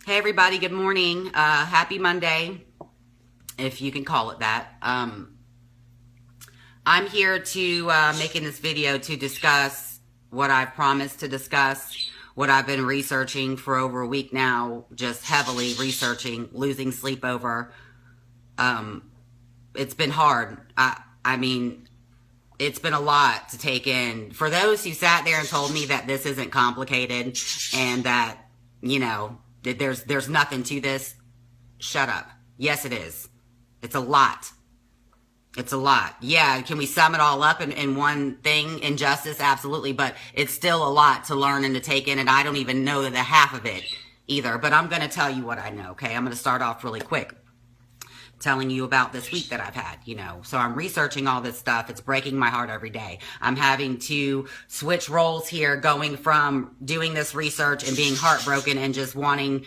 Hey everybody, good morning. Happy Monday, if you can call it that. I'm here to making this video to discuss what I've promised to discuss, what I've been researching for over a week now, just heavily researching, losing sleep over. It's been hard. I mean, it's been a lot to take in. For those who sat there and told me that this isn't complicated and that, you know, that there's nothing to this, shut up. Yes, it is. It's a lot. It's a lot. Yeah, can we sum it all up in one thing? Injustice? Absolutely. But it's still a lot to learn and to take in, and I don't even know the half of it either. But I'm going to tell you what I know, okay? I'm going to start off really quick, telling you about this week that I've had, you know. So I'm researching all this stuff. It's breaking my heart every day. I'm having to switch roles here, going from doing this research and being heartbroken and just wanting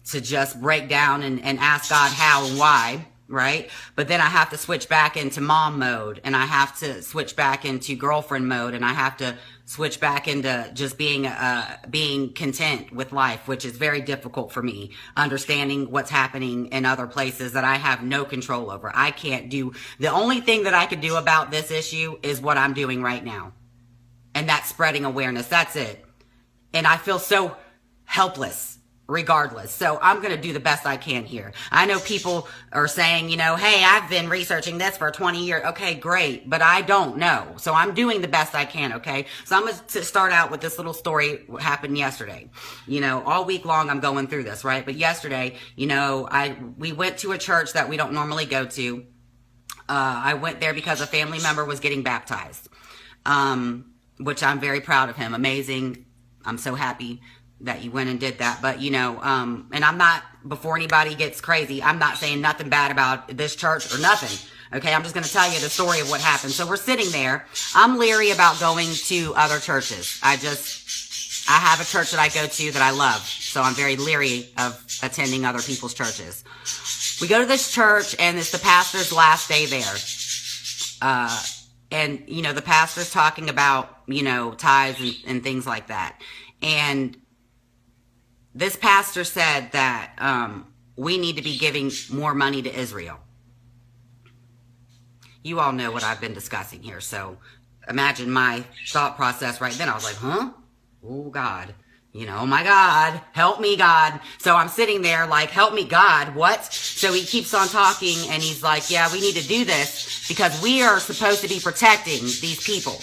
to just break down and ask God how and why, right? But then I have to switch back into mom mode, and I have to switch back into girlfriend mode, and I have to switch back into just being content with life, which is very difficult for me, understanding what's happening in other places that I have no control over. I can't do, the only thing that I could do about this issue is what I'm doing right now. And that's spreading awareness. That's it. And I feel so helpless regardless. So I'm going to do the best I can here. I know people are saying, you know, hey, I've been researching this for 20 years. Okay, great. But I don't know. So I'm doing the best I can. Okay. So I'm going to start out with this little story what happened yesterday. You know, all week long I'm going through this, right? But yesterday, you know, we went to a church that we don't normally go to. I went there because a family member was getting baptized, which I'm very proud of him. Amazing. I'm so happy that you went and did that. But, you know, and I'm not, before anybody gets crazy, I'm not saying nothing bad about this church or nothing. Okay, I'm just going to tell you the story of what happened. So we're sitting there. I'm leery about going to other churches. I have a church that I go to that I love. So I'm very leery of attending other people's churches. We go to this church, and it's the pastor's last day there. And, you know, the pastor's talking about, you know, tithes and things like that. And this pastor said that we need to be giving more money to Israel. You all know what I've been discussing here. So imagine my thought process right then. I was like, huh? Oh, God. You know, oh, my God. Help me, God. So I'm sitting there like, help me, God. What? So he keeps on talking, and he's like, yeah, we need to do this because we are supposed to be protecting these people.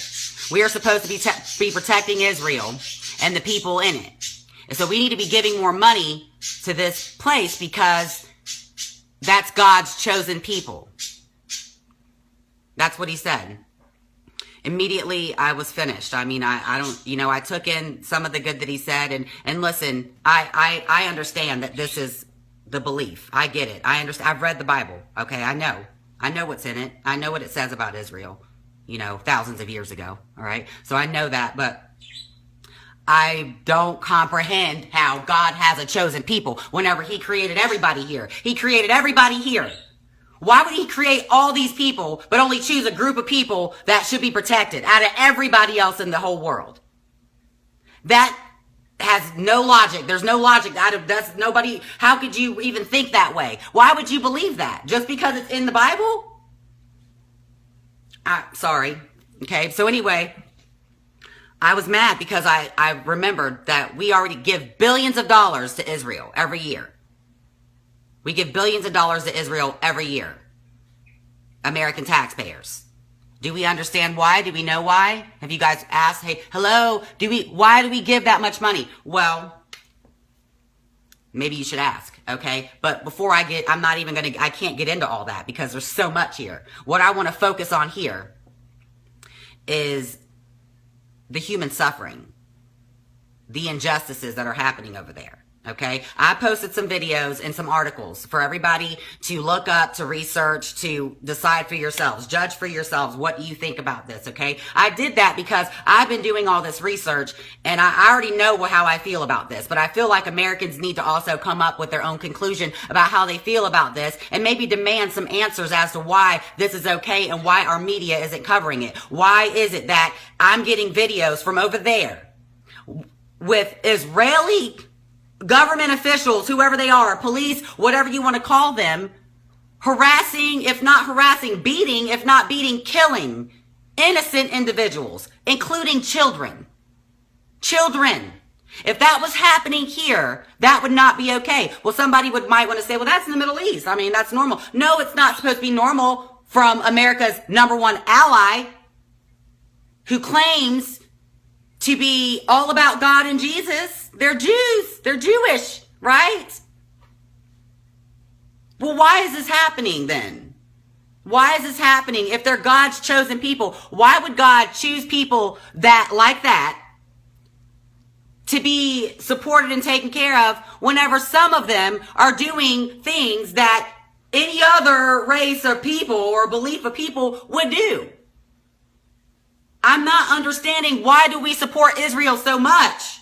We are supposed to be protecting Israel and the people in it. And so we need to be giving more money to this place because that's God's chosen people. That's what he said. Immediately, I was finished. I mean, I don't, you know, I took in some of the good that he said. And listen, I understand that this is the belief. I get it. I understand. I've read the Bible. Okay, I know what's in it. I know what it says about Israel, you know, thousands of years ago. All right. So I know that, but I don't comprehend how God has a chosen people whenever he created everybody here. He created everybody here. Why would he create all these people, but only choose a group of people that should be protected out of everybody else in the whole world? That has no logic. There's no logic. That's nobody. How could you even think that way? Why would you believe that? Just because it's in the Bible? Sorry. Okay. So anyway, I was mad because I remembered that we already give billions of dollars to Israel every year. We give billions of dollars to Israel every year. American taxpayers. Do we understand why? Do we know why? Have you guys asked, hey, hello, why do we give that much money? Well, maybe you should ask, okay? But before I can't get into all that because there's so much here. What I want to focus on here is the human suffering, the injustices that are happening over there. Okay. I posted some videos and some articles for everybody to look up, to research, to decide for yourselves, judge for yourselves. What do you think about this? Okay. I did that because I've been doing all this research and I already know how I feel about this, but I feel like Americans need to also come up with their own conclusion about how they feel about this and maybe demand some answers as to why this is okay and why our media isn't covering it. Why is it that I'm getting videos from over there with Israeli government officials, whoever they are, police, whatever you want to call them, harassing, if not harassing, beating, if not beating, killing innocent individuals, including children. Children. If that was happening here, that would not be okay. Well, somebody might want to say, well, that's in the Middle East. I mean, that's normal. No, it's not supposed to be normal from America's number one ally, who claims to be all about God and Jesus. They're Jews. They're Jewish, right? Well, why is this happening then? Why is this happening? If they're God's chosen people, why would God choose people that like that to be supported and taken care of whenever some of them are doing things that any other race or people or belief of people would do? I'm not understanding, why do we support Israel so much?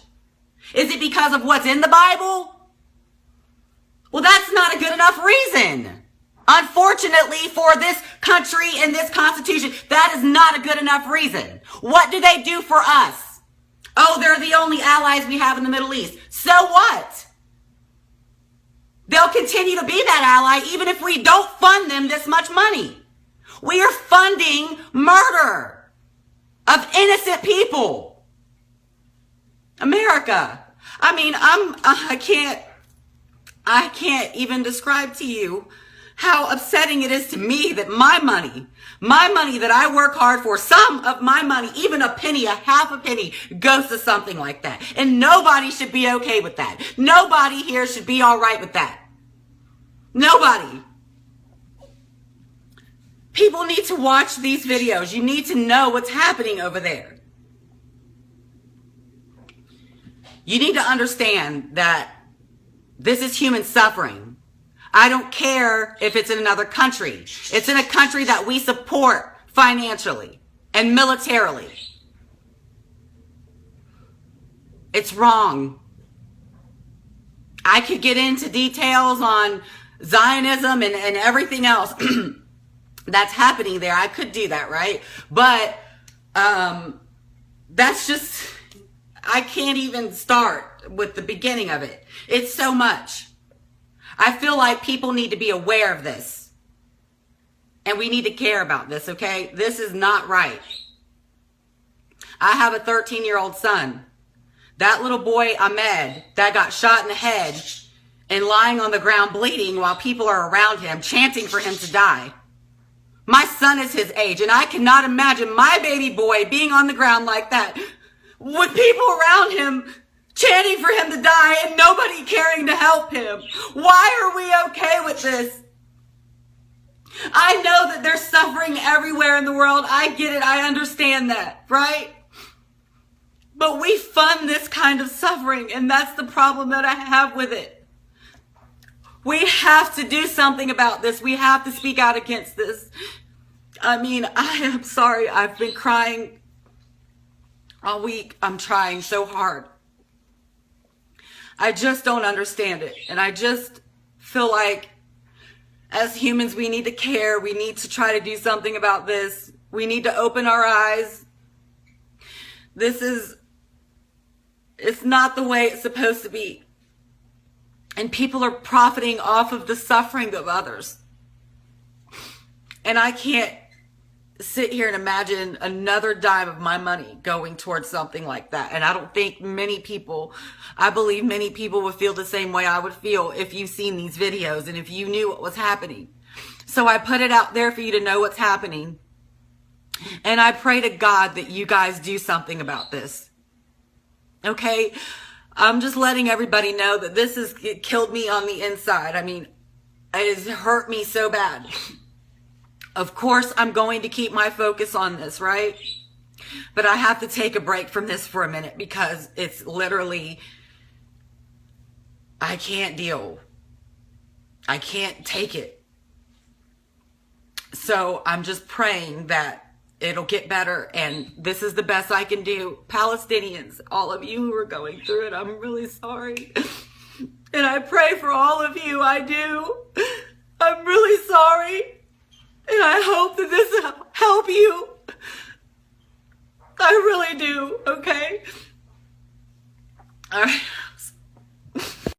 Is it because of what's in the Bible? Well, that's not a good enough reason. Unfortunately for this country and this Constitution, that is not a good enough reason. What do they do for us? Oh, they're the only allies we have in the Middle East. So what? They'll continue to be that ally even if we don't fund them this much money. We are funding murder of innocent people. America. I mean, I can't even describe to you how upsetting it is to me that my money that I work hard for, some of my money, even a penny, a half a penny, goes to something like that. And nobody should be okay with that. Nobody here should be all right with that. Nobody. People need to watch these videos. You need to know what's happening over there. You need to understand that this is human suffering. I don't care if it's in another country. It's in a country that we support financially and militarily. It's wrong. I could get into details on Zionism and everything else that's happening there. I could do that, right? But that's just, I can't even start with the beginning of it. It's so much. I feel like people need to be aware of this. And we need to care about this, okay? This is not right. I have a 13-year-old son. That little boy, Ahmed, that got shot in the head and lying on the ground bleeding while people are around him, chanting for him to die. My son is his age, and I cannot imagine my baby boy being on the ground like that with people around him chanting for him to die and nobody caring to help him. Why are we okay with this? I know that there's suffering everywhere in the world. I get it. I understand that, right? But we fund this kind of suffering, and that's the problem that I have with it. We have to do something about this. We have to speak out against this. I mean, I am sorry. I've been crying all week. I'm trying so hard. I just don't understand it. And I just feel like as humans, we need to care. We need to try to do something about this. We need to open our eyes. It's not the way it's supposed to be. And people are profiting off of the suffering of others. And I can't sit here and imagine another dime of my money going towards something like that. And I don't think I believe many people would feel the same way I would feel if you've seen these videos and if you knew what was happening. So I put it out there for you to know what's happening. And I pray to God that you guys do something about this. Okay? I'm just letting everybody know that it killed me on the inside. I mean, it has hurt me so bad. Of course, I'm going to keep my focus on this, right? But I have to take a break from this for a minute because it's literally, I can't deal. I can't take it. So I'm just praying that it'll get better, and this is the best I can do. Palestinians, all of you who are going through it, I'm really sorry. And I pray for all of you, I do. I'm really sorry. And I hope that this will help you. I really do, okay? All right.